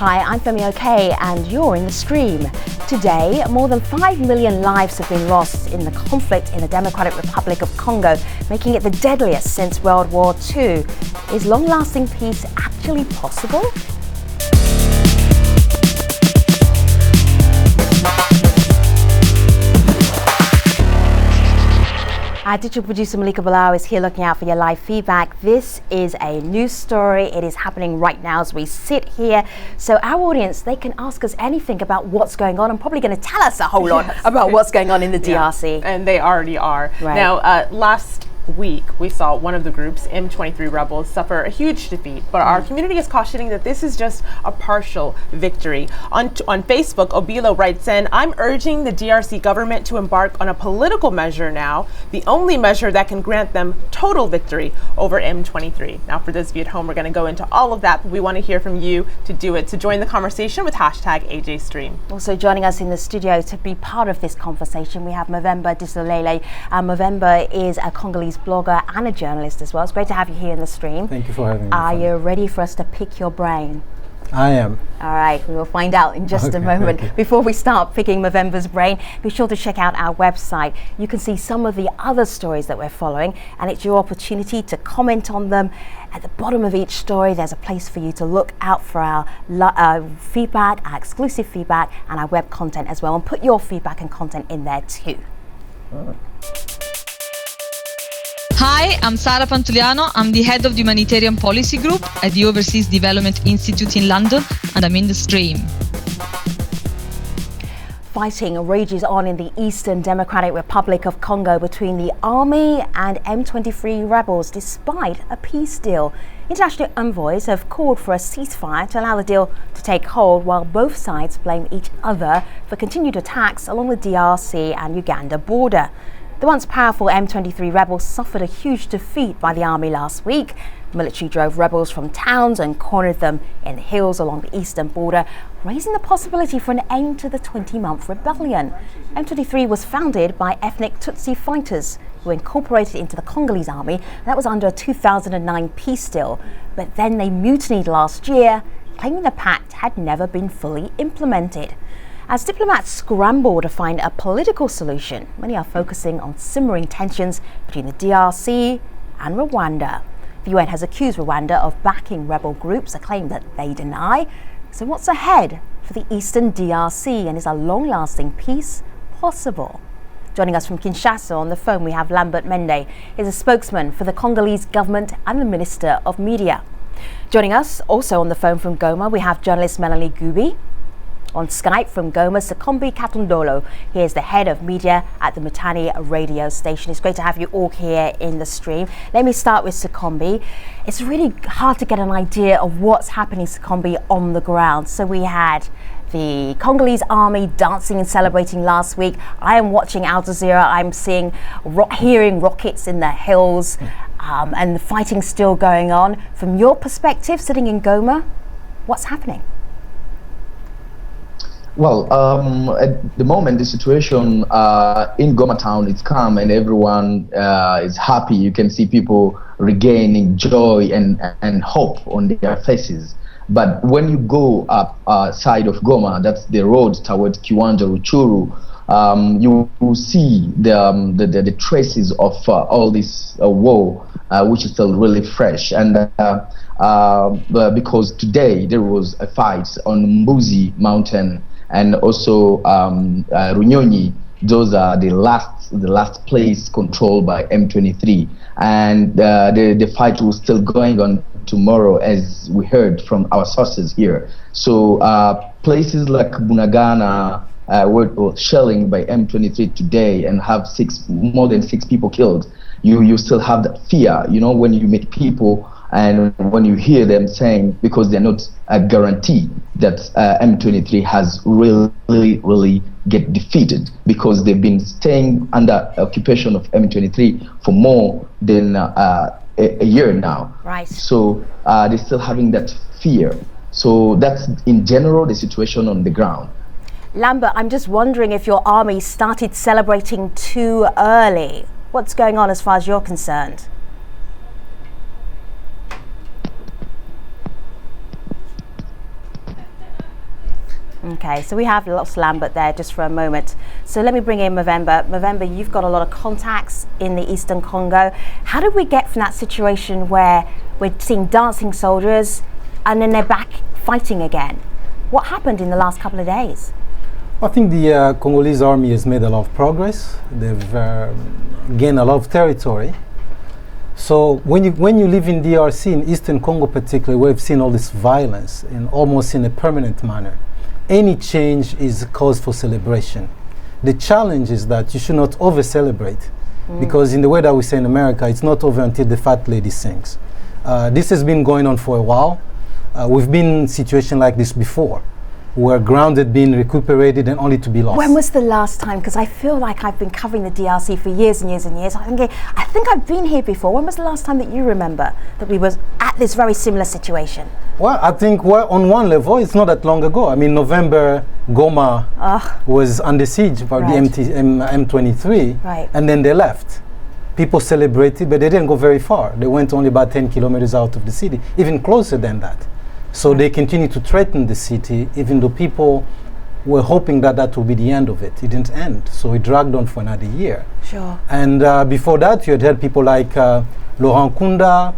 Hi, I'm Femi OK and you're in the stream. Today, more than 5 million lives have been lost in the conflict in the Democratic Republic of Congo, making it the deadliest since World War II. Is long-lasting peace actually possible? Our digital producer Malika Bilal is here looking out for your live feedback. This is a news story. It is happening right now as we sit here. So our audience, they can ask us anything about what's going on. I'm probably going to tell us a whole lot about what's going on in the DRC. Yeah, and they already are. Right. Now, last week we saw one of the groups, M23 rebels, suffer a huge defeat, but our community is cautioning that this is just a partial victory. On Facebook, Obilo writes in, "I'm urging the DRC government to embark on a political measure now, the only measure that can grant them total victory over M23. Now, for those of you at home, we're going to go into all of that, but we want to hear from you to do it. So join the conversation with hashtag AJStream. Also joining us in the studio to be part of this conversation, we have Movember Disolele. Movember is a Congolese blogger and a journalist as well. It's great to have you here in the stream. Thank you for having me. Are you ready for us to pick your brain? I am. All right, we will find out in just a moment. Before we start picking Movember's brain, be sure to check out our website. You can see some of the other stories that we're following, and it's your opportunity to comment on them. At the bottom of each story, there's a place for you to look out for our feedback, our exclusive feedback, and our web content as well, and put your feedback and content in there too. Hi, I'm Sara Pantuliano. I'm the head of the Humanitarian Policy Group at the Overseas Development Institute in London, and I'm in the stream. Fighting rages on in the Eastern Democratic Republic of Congo between the army and M23 rebels, despite a peace deal. International envoys have called for a ceasefire to allow the deal to take hold, while both sides blame each other for continued attacks along the DRC and Uganda border. The once powerful M23 rebels suffered a huge defeat by the army last week. The military drove rebels from towns and cornered them in the hills along the eastern border, raising the possibility for an end to the 20-month rebellion. M23 was founded by ethnic Tutsi fighters who incorporated into the Congolese Army. That was under a 2009 peace deal. But then they mutinied last year, claiming the pact had never been fully implemented. As diplomats scramble to find a political solution, many are focusing on simmering tensions between the DRC and Rwanda. The UN has accused Rwanda of backing rebel groups, a claim that they deny. So what's ahead for the Eastern DRC, and is a long-lasting peace possible? Joining us from Kinshasa on the phone, we have Lambert Mende. He's a spokesman for the Congolese government and the Minister of Media. Joining us also on the phone from Goma, we have journalist Melanie Gubi. On Skype from Goma, Sekombi Katundolo. He is the head of media at the Mutani radio station. It's great to have you all here in the stream. Let me start with Sekombi. It's really hard to get an idea of what's happening, Sekombi, on the ground. So we had the Congolese Army dancing and celebrating last week. I am watching Al Jazeera. I'm hearing rockets in the hills, and the fighting still going on. From your perspective, sitting in Goma, what's happening? Well, at the moment, the situation in Goma town is calm and everyone is happy. You can see people regaining joy and hope on their faces. But when you go up side of Goma, that's the road towards Kiwanja Ruchuru, you will see the traces of all this war, which is still really fresh. And because today there was a fight on Mbuzi Mountain, and also Runyonyi. Those are the last place controlled by M23, and the fight was still going on tomorrow, as we heard from our sources here. So places like Bunagana were shelling by M23 today and have more than six people killed. You still have that fear, when you meet people and when you hear them saying, because they're not a guarantee that M23 has really get defeated, because they've been staying under occupation of M23 for more than a year now. Right. So they're still having that fear. So that's in general the situation on the ground. Lambert, I'm just wondering if your army started celebrating too early. What's going on as far as you're concerned? Okay, so we have lost Lambert there just for a moment. So let me bring in Movember. Movember, you've got a lot of contacts in the Eastern Congo. How did we get from that situation where we're seeing dancing soldiers and then they're back fighting again? What happened in the last couple of days? I think the Congolese Army has made a lot of progress. They've gained a lot of territory. So when you live in DRC, in Eastern Congo particularly, where we've seen all this violence almost in a permanent manner, any change is a cause for celebration. The challenge is that you should not over-celebrate, because in the way that we say in America, it's not over until the fat lady sings. This has been going on for a while. We've been in a situation like this before, where ground had been recuperated and only to be lost. When was the last time? Because I feel like I've been covering the DRC for years and years and years. I think I've been here before. When was the last time that you remember that we was at this very similar situation? Well, I think on one level, it's not that long ago. I mean, November, Goma was under siege by the M23, and then they left. People celebrated, but they didn't go very far. They went only about 10 kilometers out of the city, even closer than that. So they continued to threaten the city, even though people were hoping that that would be the end of it. It didn't end, so it dragged on for another year. Sure. And before that, you had heard people like Laurent Kunda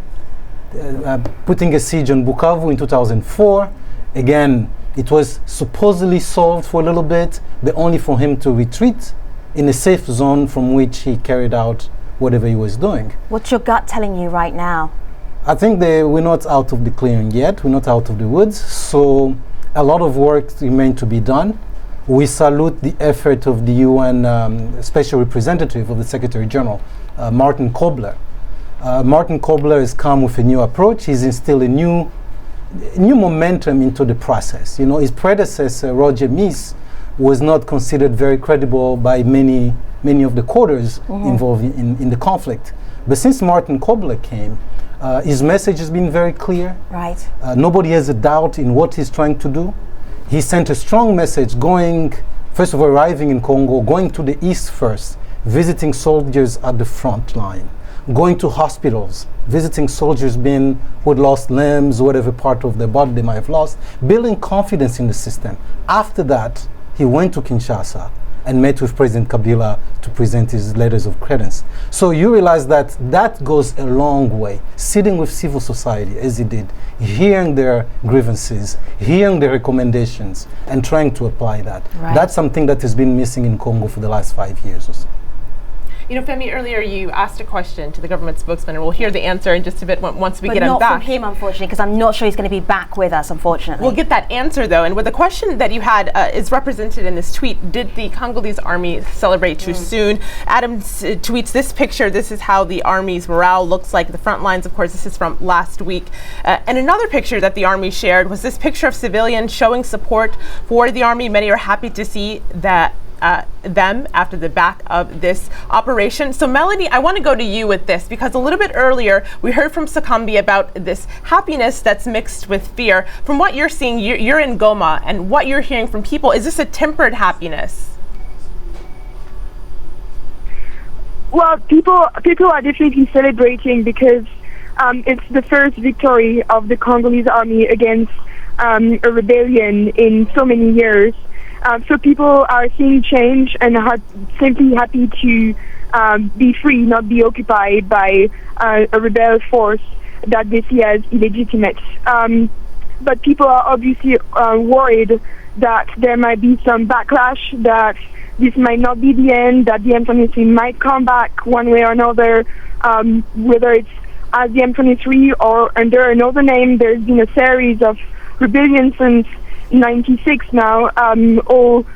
putting a siege on Bukavu in 2004. Again, it was supposedly solved for a little bit, but only for him to retreat in a safe zone from which he carried out whatever he was doing. What's your gut telling you right now? I think we're not out of the clearing yet. We're not out of the woods. So a lot of work remains to be done. We salute the effort of the UN Special Representative of the Secretary General, Martin Kobler. Martin Kobler has come with a new approach. He's instilled a new momentum into the process. You know, his predecessor, Roger Mies, was not considered very credible by many of the quarters involved in the conflict. But since Martin Kobler came, his message has been very clear. Right. Nobody has a doubt in what he's trying to do. He sent a strong message first of all, arriving in Congo, going to the east first, visiting soldiers at the front line, going to hospitals, visiting soldiers who had lost limbs, whatever part of their body they might have lost, building confidence in the system. After that, he went to Kinshasa and met with President Kabila to present his letters of credence. So you realize that goes a long way. Sitting with civil society, as he did, hearing their grievances, hearing their recommendations, and trying to apply that. Right. That's something that has been missing in Congo for the last 5 years or so. You know, Femi, earlier you asked a question to the government spokesman, and we'll hear the answer in just a bit once we get him back. But not from him, unfortunately, because I'm not sure he's going to be back with us, unfortunately. We'll get that answer, though. And with the question that you had is represented in this tweet, did the Congolese Army celebrate too soon? Adam tweets this picture. This is how the Army's morale looks like. The front lines, of course, this is from last week. And another picture that the Army shared was this picture of civilians showing support for the Army. Many are happy to see that them after the back of this operation. So Melanie, I want to go to you with this, because a little bit earlier we heard from Sakambi about this happiness that's mixed with fear. From what you're seeing, you're in Goma, and what you're hearing from people, is this a tempered happiness? Well, people are definitely celebrating, because it's the first victory of the Congolese Army against a rebellion in so many years. So people are seeing change and are simply happy to be free, not be occupied by a rebel force that they see as illegitimate. But people are obviously worried that there might be some backlash, that this might not be the end, that the M23 might come back one way or another, whether it's as the M23 or under another name. There's been a series of rebellions since 96 now, all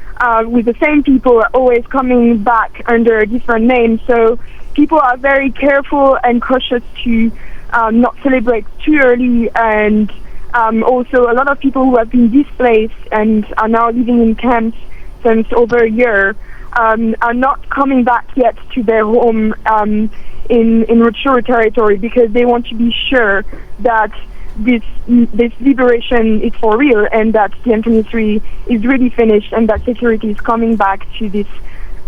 with the same people, always coming back under a different name. So people are very careful and cautious to not celebrate too early, and also a lot of people who have been displaced and are now living in camps since over a year are not coming back yet to their home in Rutshuru territory, because they want to be sure that this liberation is for real, and that the M23 is really finished, and that security is coming back to this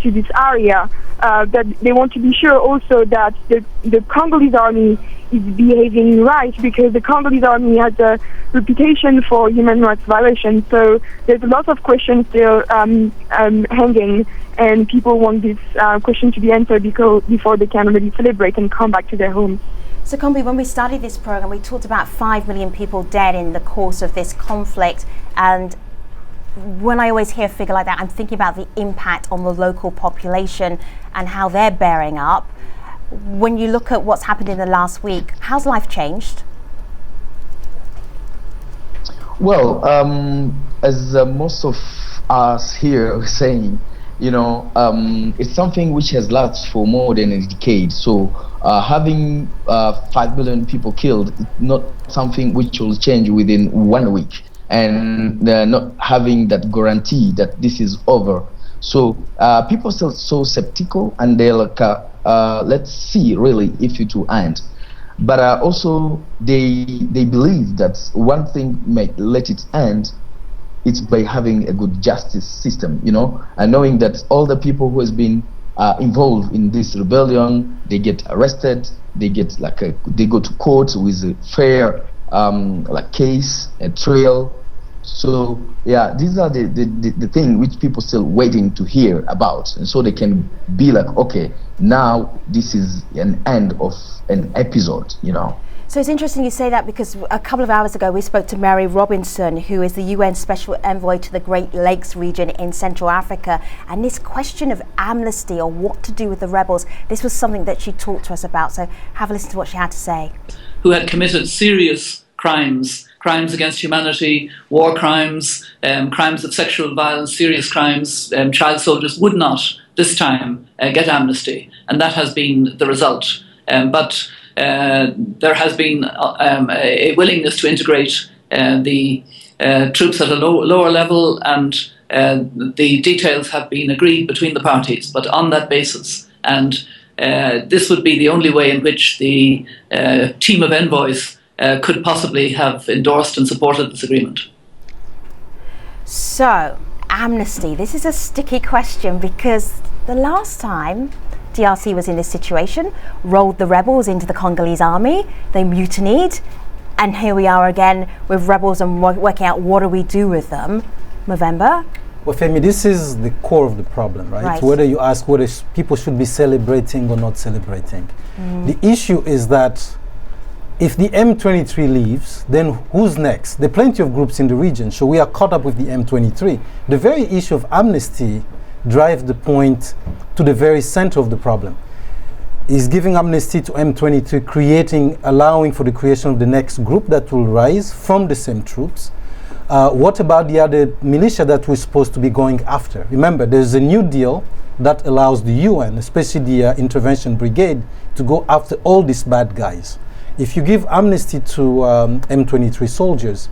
to this area. That they want to be sure also that the Congolese army is behaving right, because the Congolese army has a reputation for human rights violations. So there's a lot of questions still hanging, and people want this question to be answered before they can really celebrate and come back to their homes. So, Kombi, when we started this program, we talked about 5 million people dead in the course of this conflict, and when I always hear a figure like that, I'm thinking about the impact on the local population and how they're bearing up. When you look at what's happened in the last week, how's life changed? Well, as most of us here are saying, it's something which has lasted for more than a decade. So having 5 million people killed is not something which will change within 1 week, and not having that guarantee that this is over. So people are still so skeptical, and they're like, let's see really if it will end. But also they believe that one thing may let it end, it's by having a good justice system, and knowing that all the people who has been involved in this rebellion, they get arrested, they get they go to court with a fair case, a trial. So yeah, these are the thing which people still waiting to hear about, and so they can be like, okay, now this is an end of an episode, So it's interesting you say that, because a couple of hours ago we spoke to Mary Robinson, who is the UN Special Envoy to the Great Lakes region in Central Africa, and this question of amnesty, or what to do with the rebels, this was something that she talked to us about. So have a listen to what she had to say. Who had committed serious crimes against humanity, war crimes, crimes of sexual violence, serious crimes, child soldiers would not this time get amnesty, and that has been the result. But there has been a willingness to integrate the troops at a lower level, and the details have been agreed between the parties, but on that basis. And this would be the only way in which the team of envoys could possibly have endorsed and supported this agreement. So, amnesty, this is a sticky question, because the last time DRC was in this situation, rolled the rebels into the Congolese army, they mutinied, and here we are again with rebels and working out what do we do with them. November? Well, Femi, this is the core of the problem, right? Whether you ask whether people should be celebrating or not celebrating. The issue is that if the M23 leaves, then who's next? There are plenty of groups in the region, so we are caught up with the M23. The very issue of amnesty drives the point to the very center of the problem. Is giving amnesty to M23, allowing for the creation of the next group that will rise from the same troops. What about the other militia that we're supposed to be going after? Remember, there's a new deal that allows the UN, especially the intervention brigade, to go after all these bad guys. If you give amnesty to M23 soldiers,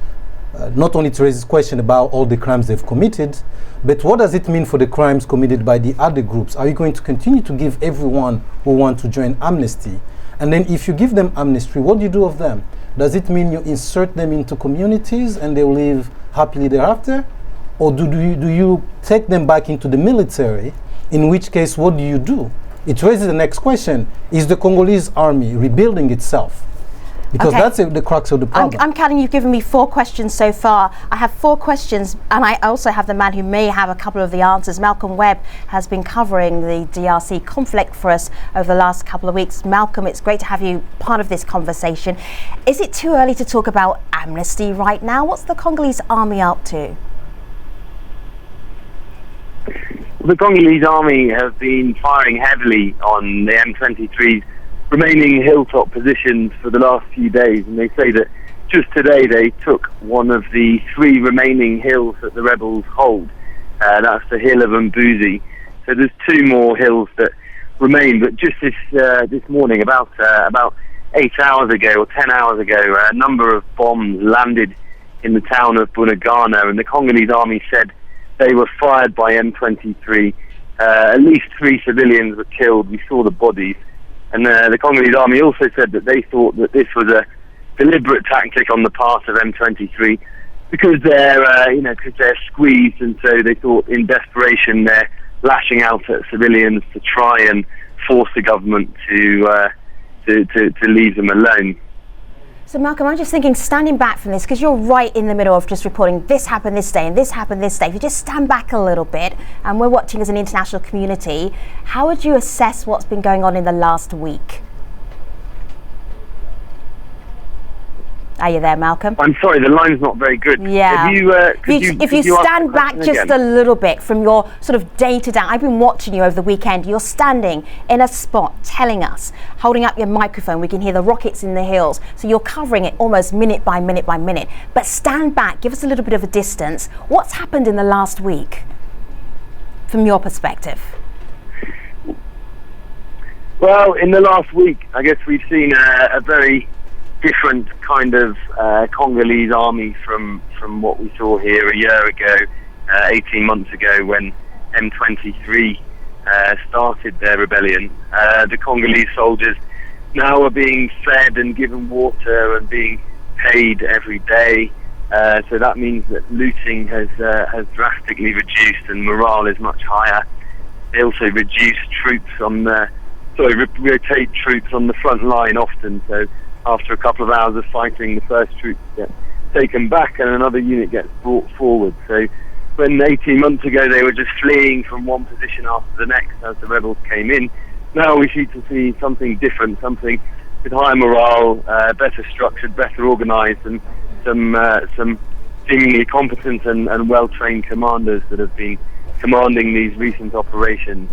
not only to raise this question about all the crimes they've committed, but what does it mean for the crimes committed by the other groups? Are you going to continue to give everyone who wants to join amnesty? And then if you give them amnesty, what do you do of them? Does it mean you insert them into communities and they'll live happily thereafter? Or do you take them back into the military? In which case, what do you do? It raises the next question. Is the Congolese army rebuilding itself? Because that's the crux of the problem. I'm counting, you've given me 4 questions so far. I have 4 questions, and I also have the man who may have a couple of the answers. Malcolm Webb has been covering the DRC conflict for us over the last couple of weeks. Malcolm, it's great to have you part of this conversation. Is it too early to talk about amnesty right now? What's the Congolese army up to? The Congolese army have been firing heavily on the M23's remaining hilltop positions for the last few days, and they say that just today they took one of the 3 remaining hills that the rebels hold. That's the hill of Mbuzi. So there's 2 more hills that remain, but just this morning, about 8 hours ago or 10 hours ago, a number of bombs landed in the town of Bunagana, and the Congolese army said they were fired by M23. At least 3 civilians were killed. We saw the bodies. And the Congolese army also said that they thought that this was a deliberate tactic on the part of M23 because they're squeezed, and so they thought in desperation they're lashing out at civilians to try and force the government to leave them alone. So Malcolm, I'm just thinking, standing back from this, because you're right in the middle of just reporting this happened this day and this happened this day. If you just stand back a little bit, and we're watching as an international community, how would you assess what's been going on in the last week? Are you there, Malcolm? I'm sorry, the line's not very good. Yeah. If you stand back just a little bit from your sort of day-to-day, I've been watching you over the weekend. You're standing in a spot telling us, holding up your microphone, we can hear the rockets in the hills. So you're covering it almost minute by minute by minute. But stand back, give us a little bit of a distance. What's happened in the last week from your perspective? Well, in the last week, I guess we've seen a very different kind of Congolese army from what we saw here a year ago, 18 months ago, when M23 started their rebellion. The Congolese soldiers now are being fed and given water and being paid every day. So that means that looting has drastically reduced and morale is much higher. They also rotate troops on the front line often. So after a couple of hours of fighting, the first troops get taken back and another unit gets brought forward. So when 18 months ago they were just fleeing from one position after the next as the rebels came in, now we seem to see something different, something with higher morale, better structured, better organised, and some seemingly competent and well-trained commanders that have been commanding these recent operations.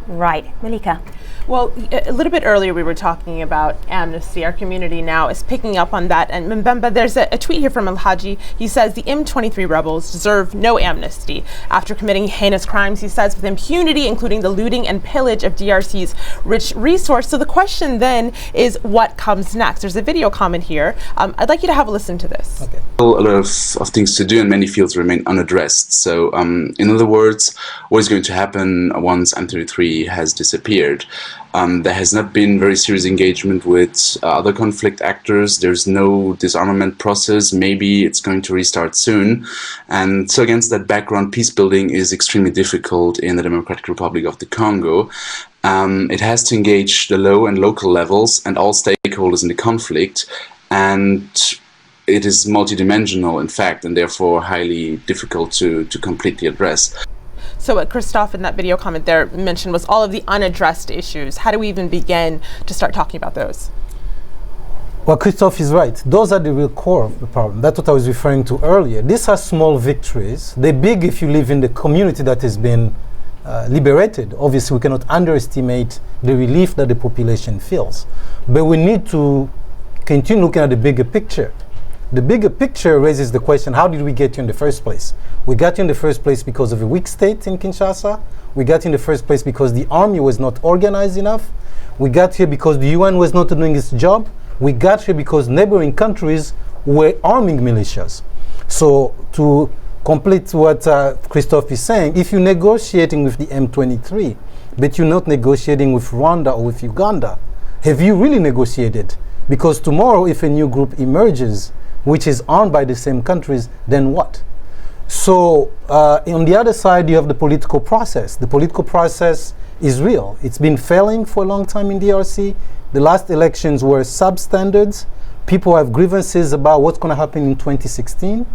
Right. Malika. Well, a little bit earlier we were talking about Amnesty. Our community now is picking up on that. And Mbemba, there's a tweet here from Alhaji. He says the M23 rebels deserve no amnesty. After committing heinous crimes, he says, with impunity, including the looting and pillage of DRC's rich resource. So the question then is, what comes next? There's a video comment here. I'd like you to have a listen to this. Okay. A lot of things to do and many fields remain unaddressed. So in other words, what is going to happen once M23 has disappeared? There has not been very serious engagement with other conflict actors. There's no disarmament process. Maybe it's going to restart soon. And so against that background, peace building is extremely difficult in the Democratic Republic of the Congo. It has to engage the low and local levels and all stakeholders in the conflict. And it is multidimensional, in fact, and therefore highly difficult to completely address. So what Christophe in that video comment there mentioned was all of the unaddressed issues. How do we even begin to start talking about those? Well, Christophe is right. Those are the real core of the problem. That's what I was referring to earlier. These are small victories. They're big if you live in the community that has been liberated. Obviously, we cannot underestimate the relief that the population feels. But we need to continue looking at the bigger picture. The bigger picture raises the question, how did we get here in the first place? We got here in the first place because of a weak state in Kinshasa. We got here in the first place because the army was not organized enough. We got here because the UN was not doing its job. We got here because neighboring countries were arming militias. So to complete what Christophe is saying, if you're negotiating with the M23, but you're not negotiating with Rwanda or with Uganda, have you really negotiated? Because tomorrow, if a new group emerges, which is armed by the same countries, then what? So on the other side, you have the political process. The political process is real. It's been failing for a long time in DRC. The last elections were substandards. People have grievances about what's going to happen in 2016.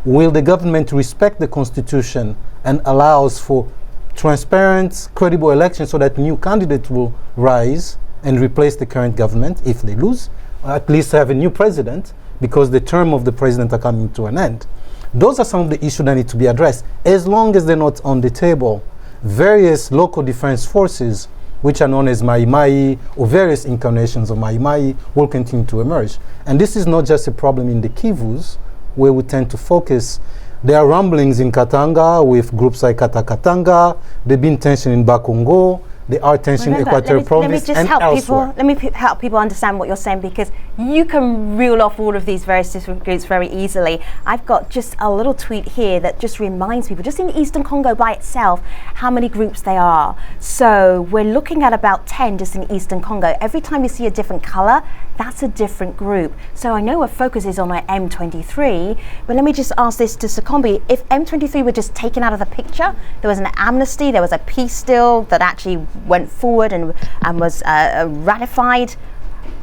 Will the government respect the constitution and allows for transparent, credible elections so that new candidates will rise and replace the current government if they lose, or at least have a new president, because the term of the president are coming to an end. Those are some of the issues that need to be addressed. As long as they're not on the table, various local defense forces, which are known as Mai Mai, or various incarnations of Mai Mai, will continue to emerge. And this is not just a problem in the Kivus, where we tend to focus. There are rumblings in Katanga with groups like Kata Katanga. There's been tension in Bakongo. There are tension in Equatorial Province and elsewhere. Let me help people understand what you're saying, because You can reel off all of these various different groups very easily. I've got just a little tweet here that just reminds people, just in Eastern Congo by itself, how many groups there are. So we're looking at about 10 just in Eastern Congo. Every time you see a different color, that's a different group. So I know our focus is on our M23, but let me just ask this to Sekombi. If M23 were just taken out of the picture, there was an amnesty, there was a peace deal that actually went forward and was ratified,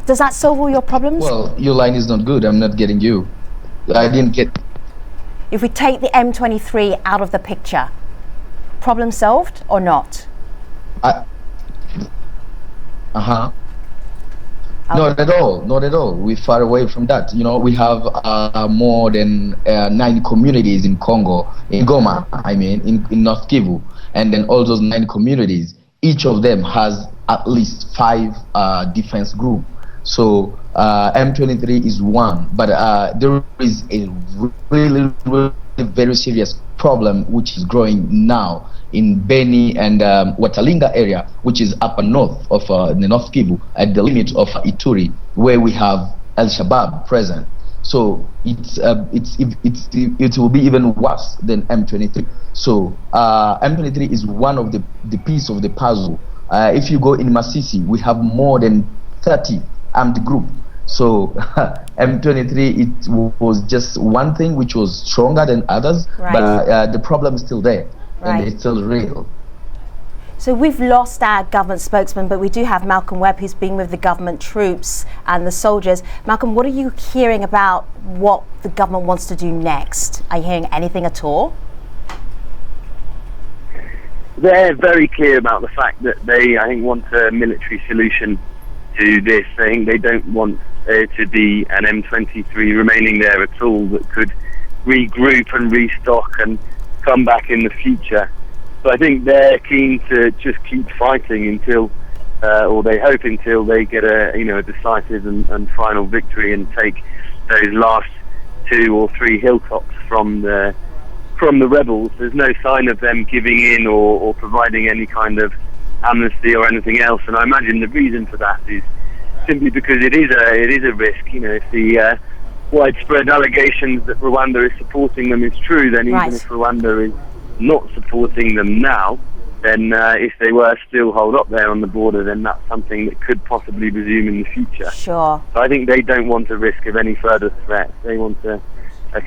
does that solve all your problems? Well, your line is not good. I'm not getting you. I didn't get. If we take the M23 out of the picture, problem solved or not? Not at all. Not at all. We're far away from that. You know, we have more than 9 communities in Congo, in Goma, I mean, in North Kivu. And then all those 9 communities, each of them has at least 5 defense groups. So M23 is one, but there is a really very serious problem which is growing now in Beni and Watalinga area, which is upper north of the North Kivu at the limit of Ituri, where we have Al-Shabaab present. So it will be even worse than M23. So M23 is one of the piece of the puzzle. If you go in Masisi, we have more than 30 armed group. So M23, it was just one thing which was stronger than others, but the problem is still there, and it's still real. So we've lost our government spokesman, but we do have Malcolm Webb, who's been with the government troops and the soldiers. Malcolm, what are you hearing about what the government wants to do next? Are you hearing anything at all? They're very clear about the fact that they, I think, want a military solution to this. I think they don't want there to be an M23 remaining there at all that could regroup and restock and come back in the future. So I think they're keen to just keep fighting until, or they hope until they get a decisive and final victory and take those last 2 or 3 hilltops from the rebels. There's no sign of them giving in or providing any kind of amnesty or anything else, and I imagine the reason for that is simply because it is a risk. You know, if the widespread allegations that Rwanda is supporting them is true, then even if Rwanda is not supporting them now, then if they were still holed up there on the border, then that's something that could possibly resume in the future. Sure. So I think they don't want a risk of any further threats. They want a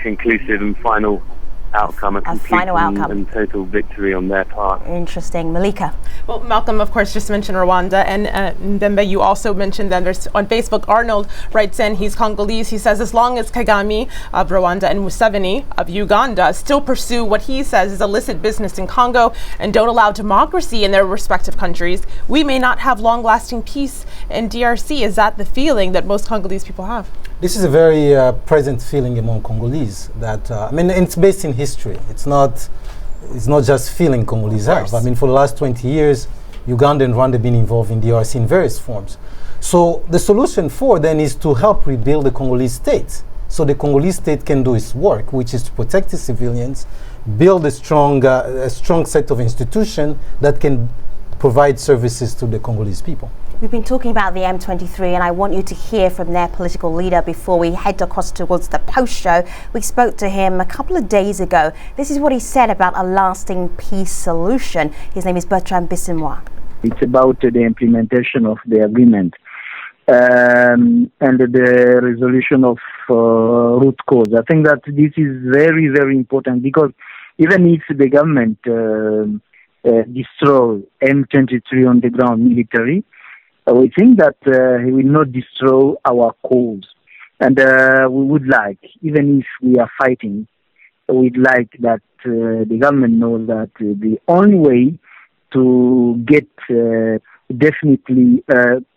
conclusive and final outcome, a complete and total victory on their part. Interesting. Malika? Well, Malcolm, of course, just mentioned Rwanda, and Ndembe, you also mentioned that there's on Facebook, Arnold writes in, he's Congolese, he says, as long as Kagame of Rwanda and Museveni of Uganda still pursue what he says is illicit business in Congo and don't allow democracy in their respective countries, we may not have long-lasting peace in DRC. Is that the feeling that most Congolese people have? This is a very present feeling among Congolese that, I mean, it's based in history. It's not just feeling Congolese have. I mean, for the last 20 years, Uganda and Rwanda have been involved in DRC in various forms. So the solution then is to help rebuild the Congolese state. So the Congolese state can do its work, which is to protect the civilians, build a strong set of institutions that can provide services to the Congolese people. We've been talking about the M23, and I want you to hear from their political leader before we head across towards the post-show. We spoke to him a couple of days ago. This is what he said about a lasting peace solution. His name is Bertrand Bisimwa. It's about the implementation of the agreement and the resolution of root cause. I think that this is very, very important, because even if the government destroy M23 on the ground military, we think that he will not destroy our cause. And we would like, even if we are fighting, we'd like that the government knows that the only way to get definitely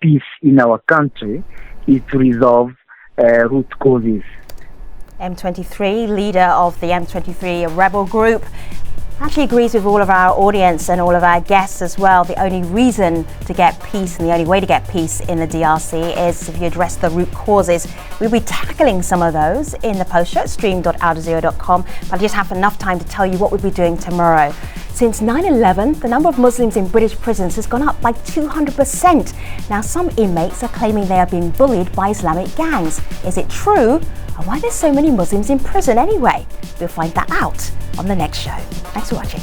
peace in our country is to resolve root causes. M23, leader of the M23 rebel group, actually agrees with all of our audience and all of our guests as well. The only reason to get peace and the only way to get peace in the DRC is if you address the root causes. We'll be tackling some of those in the post show, stream.aljazeera.com, but I just have enough time to tell you what we'll be doing tomorrow. Since 9/11, the number of Muslims in British prisons has gone up by 200%. Now, some inmates are claiming they are being bullied by Islamic gangs. Is it true? And why there's so many Muslims in prison anyway? We'll find that out on the next show. Thanks for watching.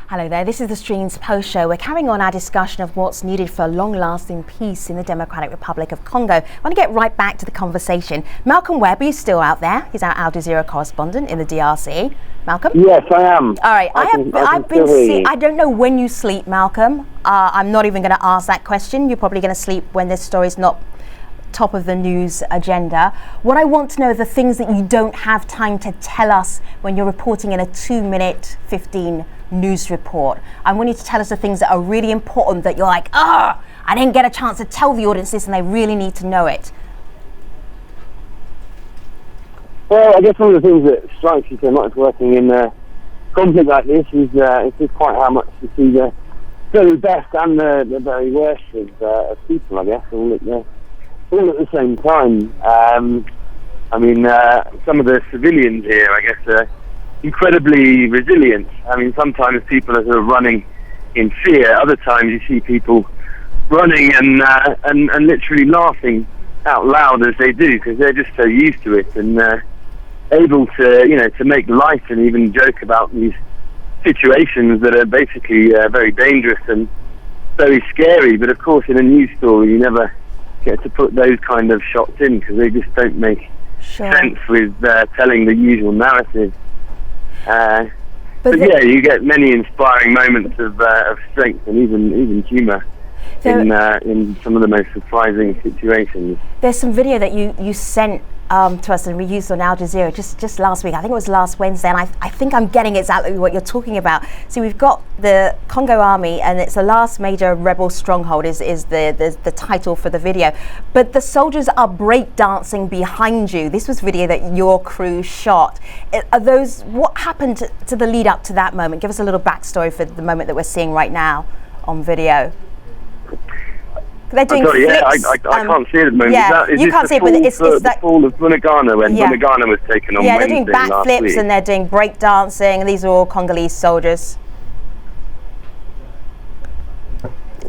Hello there, this is the Streams Post Show. We're carrying on our discussion of what's needed for long-lasting peace in the Democratic Republic of Congo. I want to get right back to the conversation. Malcolm Webb, he's still out there. He's our Al Jazeera correspondent in the DRC. Malcolm? Yes, I am. All right, I don't know when you sleep, Malcolm. I'm not even going to ask that question. You're probably going to sleep when this story's not top of the news agenda. What I want to know are the things that you don't have time to tell us when you're reporting in a 2-minute 15 news report. I want you to tell us the things that are really important that you're like, I didn't get a chance to tell the audience this and they really need to know it. Well, I guess one of the things that strikes you so much working in a conflict like this is just quite how much you see the very best and the very worst of people, I guess, all at the same time. I mean, some of the civilians here, I guess, are incredibly resilient. I mean, sometimes people are sort of running in fear. Other times you see people running and literally laughing out loud as they do, because they're just so used to it and able to make light and even joke about these situations that are basically very dangerous and very scary. But of course, in a news story, you never get to put those kind of shots in because they just don't make sense with telling the usual narrative. But yeah, you get many inspiring moments of strength and even humour in some of the most surprising situations. There's some video that you sent to us and we used on Al Jazeera just last week. I think it was last Wednesday, and I think I'm getting exactly what you're talking about. So we've got the Congo Army, and it's the last major rebel stronghold is the title for the video. But the soldiers are breakdancing behind you. This was video that your crew shot. What happened to the lead up to that moment? Give us a little backstory for the moment that we're seeing right now on video. They're doing flips. I can't see it at the moment. Yeah, you can't see it, but it's the fall of Bunagana when Bunagana was taken on Wednesday. Yeah, they're doing backflips and they're doing break dancing, and these are all Congolese soldiers.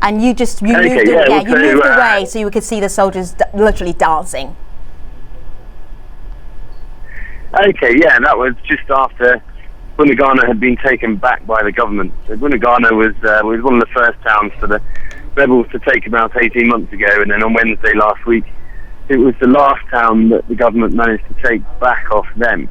And you moved away so you could see the soldiers literally dancing. Okay, yeah, that was just after Bunagana had been taken back by the government. So Bunagana was one of the first towns for the rebels to take about 18 months ago, and then on Wednesday last week it was the last town that the government managed to take back off them.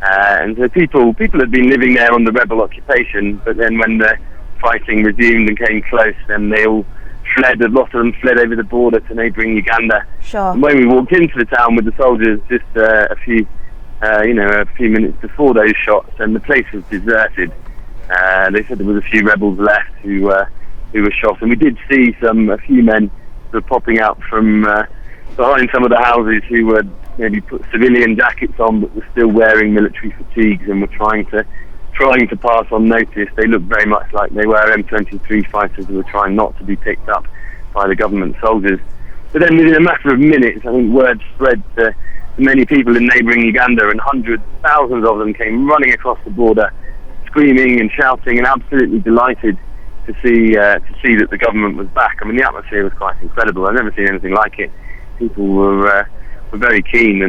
And so people had been living there on the rebel occupation, but then when the fighting resumed and came close, then they all fled. A lot of them fled over the border to neighbouring Uganda. Sure. And when we walked into the town with the soldiers just a few minutes before those shots, and the place was deserted. They said there was a few rebels left who were shot, and we did see a few men sort of popping out from behind some of the houses who were maybe put civilian jackets on but were still wearing military fatigues and were trying to pass on notice. They looked very much like they were M23 fighters who were trying not to be picked up by the government soldiers. But then within a matter of minutes, I think word spread to many people in neighbouring Uganda, and thousands of them came running across the border, screaming and shouting and absolutely delighted to see that the government was back. I mean, the atmosphere was quite incredible. I've never seen anything like it. People were very keen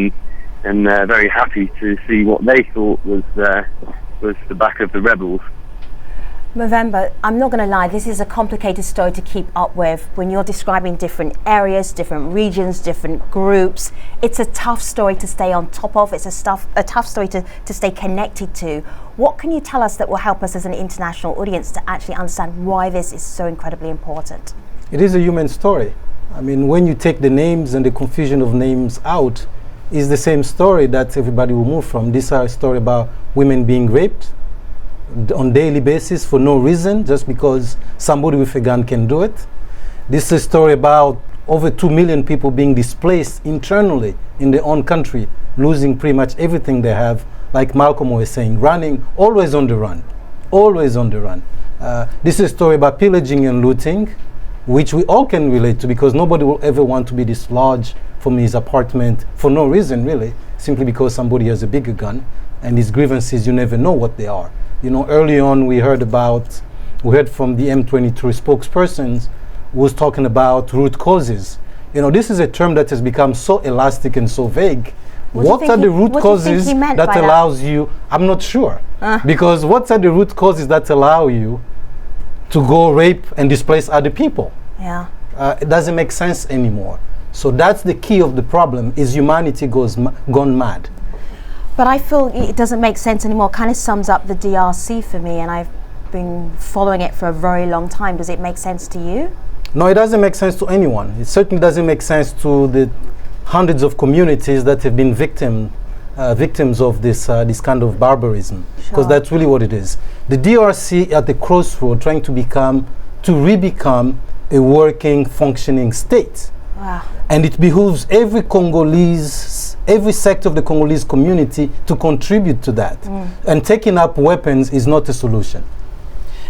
and very happy to see what they thought was the back of the rebels. Movember, I'm not going to lie, this is a complicated story to keep up with. When you're describing different areas, different regions, different groups, it's a tough story to stay on top of. It's a tough story to stay connected to. What can you tell us that will help us as an international audience to actually understand why this is so incredibly important? It is a human story. I mean, when you take the names and the confusion of names out, it's the same story that everybody will move from. This is a story about women being raped on daily basis for no reason, just because somebody with a gun can do it. This is a story about over 2 million people being displaced internally in their own country, losing pretty much everything they have, like Malcolm was saying, running, always on the run, always on the run. This is a story about pillaging and looting, which we all can relate to, because nobody will ever want to be dislodged from his apartment for no reason, really, simply because somebody has a bigger gun, and his grievances, you never know what they are. You know, early on we heard from the M23 spokespersons who was talking about root causes. You know, this is a term that has become so elastic and so vague. What are the root causes that allows you? I'm not sure. Because what are the root causes that allow you to go rape and displace other people? Yeah. It doesn't make sense anymore. So that's the key of the problem, is humanity gone mad. But I feel it doesn't make sense anymore. Kind of sums up the DRC for me, and I've been following it for a very long time. Does it make sense to you? No, it doesn't make sense to anyone. It certainly doesn't make sense to the hundreds of communities that have been victims of this kind of barbarism, because that's really what it is. The DRC at the crossroad, trying to re-become a working, functioning state. Wow. And it behooves every sector of the Congolese community to contribute to that. And taking up weapons is not a solution.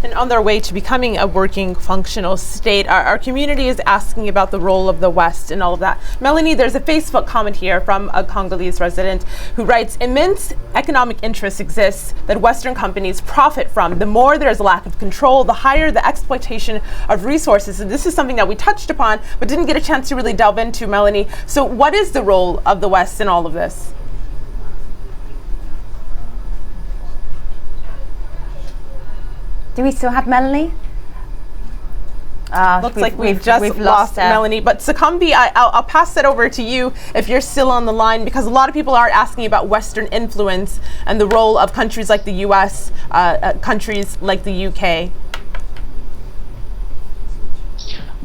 And on their way to becoming a working, functional state, our community is asking about the role of the West and all of that. Melanie, there's a Facebook comment here from a Congolese resident who writes, immense economic interest exists that Western companies profit from. The more there's a lack of control, the higher the exploitation of resources. And this is something that we touched upon, but didn't get a chance to really delve into, Melanie. So what is the role of the West in all of this? Do we still have Melanie? Looks like we've just lost Melanie. But Sakambi, I'll pass that over to you if you're still on the line, because a lot of people are asking about Western influence and the role of countries like the US, countries like the UK.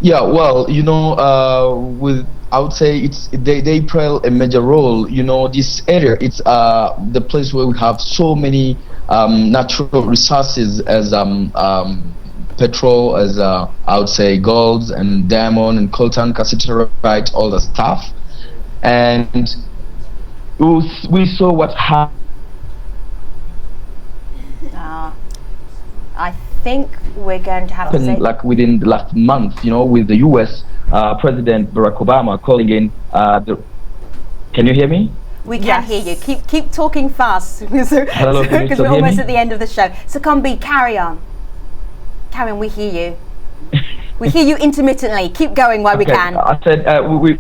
Yeah, well, you know, I would say they play a major role. You know, this area, it's the place where we have so many natural resources, as petrol, as I would say gold and diamond and coltan, cassiterite, all the stuff. And we saw what happened. I think we're going to have to say, like within the last month, you know, with the US President Barack Obama calling in can you hear me? We can hear you. Keep talking fast, because Hello, we're almost at the end of the show. So Combi, carry on. Carry on, we hear you. We hear you intermittently. Keep going while we can. I said we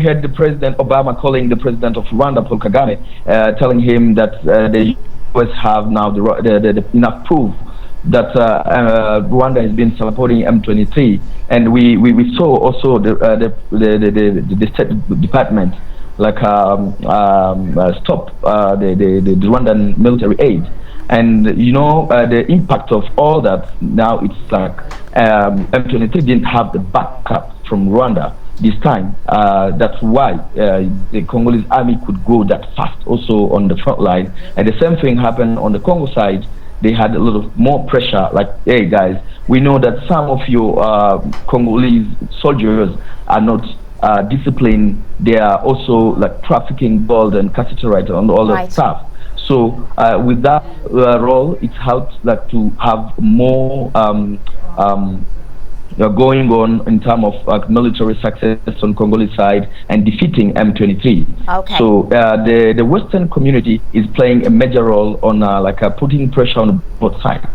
heard the President Obama calling the President of Rwanda, Paul Kagame, telling him that the US have now the enough proof that Rwanda has been supporting M23, and we saw also the State Department like stop the Rwandan military aid, and you know the impact of all that. Now it's like M23 didn't have the backup from Rwanda this time. That's why the Congolese army could go that fast also on the front line, and the same thing happened on the Congo side. They had a little more pressure, like, hey guys, we know that some of your Congolese soldiers are not disciplined. They are also like trafficking gold and cassiterite and all that stuff. So with that role, it helps like to have more going on in terms of military success on Congolese side and defeating M23. Okay. So the Western community is playing a major role on putting pressure on both sides.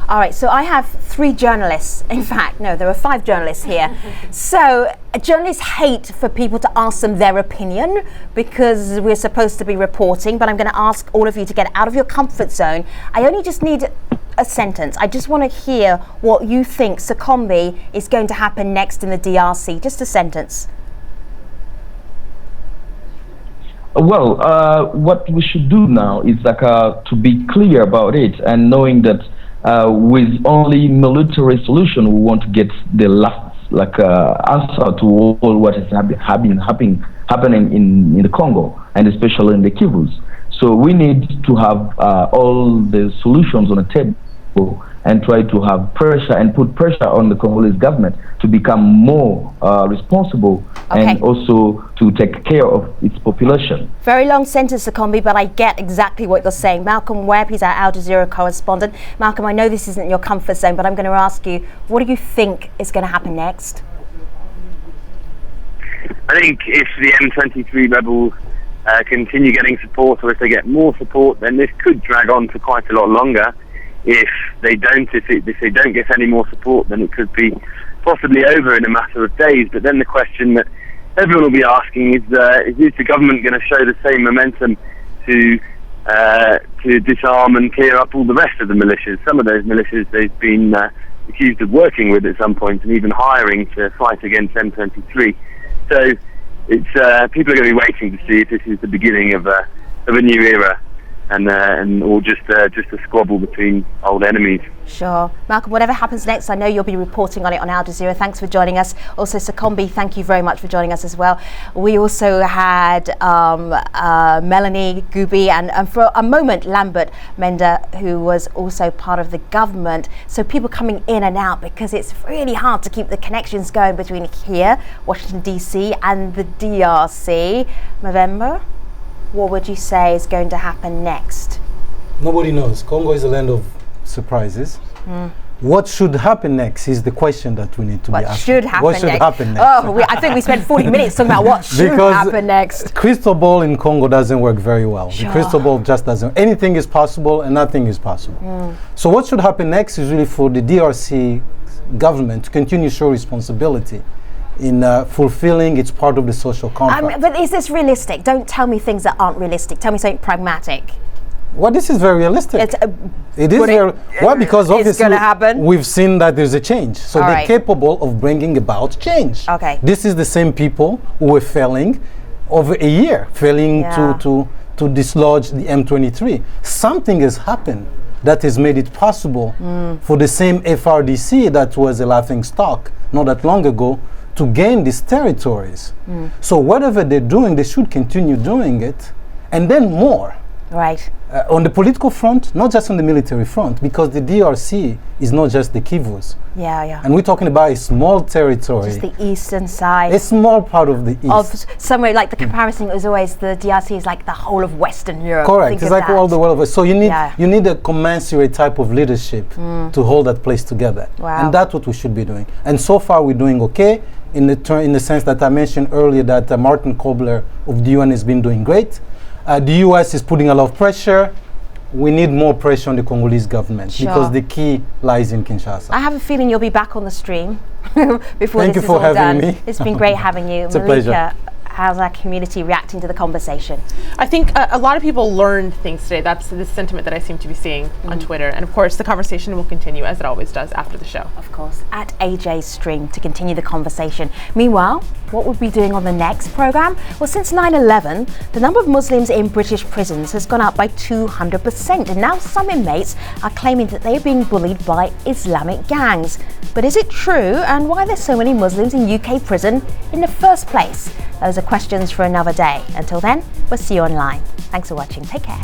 All right, so I have 3 journalists. In fact, no, there are 5 journalists here. So journalists hate for people to ask them their opinion because we're supposed to be reporting, but I'm going to ask all of you to get out of your comfort zone. I only just need a sentence. I just want to hear what you think, Sekombi, is going to happen next in the DRC. Just a sentence. Well, what we should do now is to be clear about it, and knowing that with only military solution we want to get the last answer to all what is happening in the Congo, and especially in the Kivus. So we need to have all the solutions on the table and try to have pressure and put pressure on the Congolese government to become more responsible, and also to take care of its population. Very long sentence, Sekombi, but I get exactly what you're saying. Malcolm Webb, he's our Al Jazeera correspondent. Malcolm, I know this isn't your comfort zone, but I'm going to ask you, what do you think is going to happen next? I think if the M23 rebels continue getting support, or if they get more support, then this could drag on for quite a lot longer. If they don't get any more support, then it could be possibly over in a matter of days. But then the question that everyone will be asking is the government going to show the same momentum to disarm and clear up all the rest of the militias? Some of those militias they've been accused of working with at some point, and even hiring to fight against M23. So it's people are going to be waiting to see if this is the beginning of a new era, or just a squabble between old enemies. Sure. Malcolm, whatever happens next, I know you'll be reporting on it on Al Jazeera. Thanks for joining us. Also, Sekombi, thank you very much for joining us as well. We also had Melanie Gubi and for a moment Lambert Menda, who was also part of the government. So people coming in and out, because it's really hard to keep the connections going between here, Washington DC, and the DRC. November, what would you say is going to happen next? Nobody knows. Congo is a land of surprises. What should happen next is the question that we need to be asking. What should happen next? Oh, I think we spent 40 minutes talking about what should happen next. Crystal ball in Congo doesn't work very well. Sure. The crystal ball just doesn't. Anything is possible and nothing is possible. So what should happen next is really for the DRC government to continue to show responsibility in fulfilling its part of the social contract. But is this realistic? Don't tell me things that aren't realistic. Tell me something pragmatic. Well, this is very realistic. It is very well, because obviously we've seen that there's a change. So they're capable of bringing about change. Okay. This is the same people who were failing over a year, failing to dislodge the M23. Something has happened that has made it possible for the same FRDC that was a laughing stock not that long ago to gain these territories. So whatever they're doing, they should continue doing it, and then more. Right. On the political front, not just on the military front, because the DRC is not just the Kivus. Yeah. And we're talking about a small territory. Just the eastern side. A small part of the east. Of somewhere like the comparison was always the DRC is like the whole of Western Europe. Correct. It's like all the world. So you need a commensurate type of leadership to hold that place together. Wow. And that's what we should be doing. And so far we're doing okay in the sense that I mentioned earlier that Martin Kobler of the UN has been doing great. The US is putting a lot of pressure. We need more pressure on the Congolese government because the key lies in Kinshasa. I have a feeling you'll be back on the stream before Thank this you for is all having done. me. It's been great having you. It's a Malika, pleasure. how's our community reacting to the conversation? I think a lot of people learned things today. That's the sentiment that I seem to be seeing on Twitter. And of course, the conversation will continue as it always does after the show. Of course, at AJ Stream to continue the conversation. Meanwhile, what we'll be doing on the next program? Well, since 9/11, the number of Muslims in British prisons has gone up by 200%. And now some inmates are claiming that they're being bullied by Islamic gangs. But is it true? And why are there so many Muslims in UK prison in the first place? Those are questions for another day. Until then, we'll see you online. Thanks for watching. Take care.